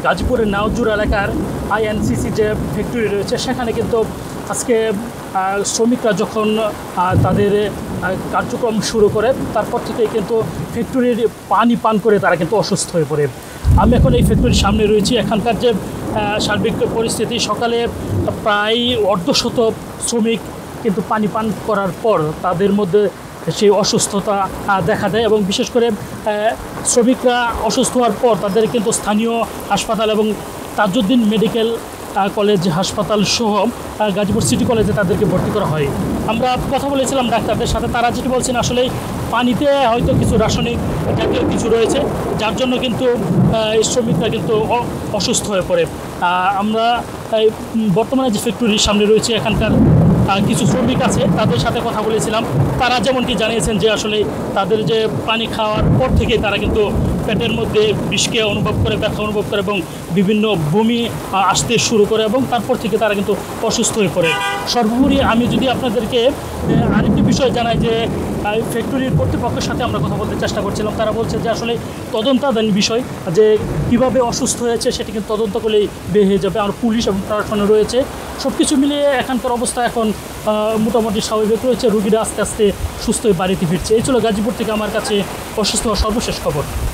গাজীপুরের নাওজুর এলাকার আইএনসিসি যে ফ্যাক্টরি রয়েছে সেখানে কিন্তু আজকে শ্রমিকরা যখন তাদের কার্যক্রম শুরু করে তারপর থেকেই কিন্তু ফ্যাক্টরির পানি পান করে তারা কিন্তু অসুস্থ হয়ে পড়ে। আমি এখন এই ফ্যাক্টরির সামনে রয়েছি। এখানকার যে সার্বিক পরিস্থিতি, সকালে প্রায় অর্ধশত শ্রমিক কিন্তু পানি পান করার পর তাদের মধ্যে সেই অসুস্থতা দেখা দেয় এবং বিশেষ করে শ্রমিকরা অসুস্থ হওয়ার পর তাদের কিন্তু স্থানীয় হাসপাতাল এবং তাজউদ্দিন মেডিকেল কলেজ হাসপাতাল সহ গাজীপুর সিটি কলেজে তাদেরকে ভর্তি করা হয়। আমরা কথা বলেছিলাম ডাক্তারদের সাথে, তারা যেটি বলছেন আসলে পানিতে হয়তো কিছু রাসায়নিক জাতীয় কিছু রয়েছে যার জন্য কিন্তু এই শ্রমিকরা কিন্তু অসুস্থ হয়ে পড়ে। আমরা বর্তমানে যে ফ্যাক্টরির সামনে রয়েছে এখানকার কিছু শ্রমিক আছে তাদের সাথে কথা বলেছিলাম। তারা যেমনটি জানিয়েছেন যে আসলে তাদের যে পানি খাওয়ার পর থেকে তারা কিন্তু পেটের মধ্যে বিষকে অনুভব করে, ব্যথা অনুভব করে এবং বিভিন্ন বমি আসতে শুরু করে এবং তারপর থেকে তারা কিন্তু অসুস্থ হয়ে পড়ে। সর্বোপরি আমি যদি আপনাদেরকে আরেকটি বিষয় জানাই যে ফ্যাক্টরির কর্তৃপক্ষের সাথে আমরা কথা বলতে চেষ্টা করছিলাম। তারা বলছে যে আসলে তদন্তাধীন বিষয়, যে কীভাবে অসুস্থ হয়েছে সেটি কিন্তু তদন্ত করলেই বের হয়ে যাবে। আর পুলিশ এবং প্রশাসন রয়েছে, সব কিছু মিলিয়ে এখানকার অবস্থা এখন মোটামুটি স্বাভাবিক রয়েছে। রুগীরা আস্তে আস্তে সুস্থ হয়ে বাড়িতে ফিরছে। এই ছিল গাজীপুর থেকে আমার কাছে অসুস্থ হওয়ার সর্বশেষ খবর।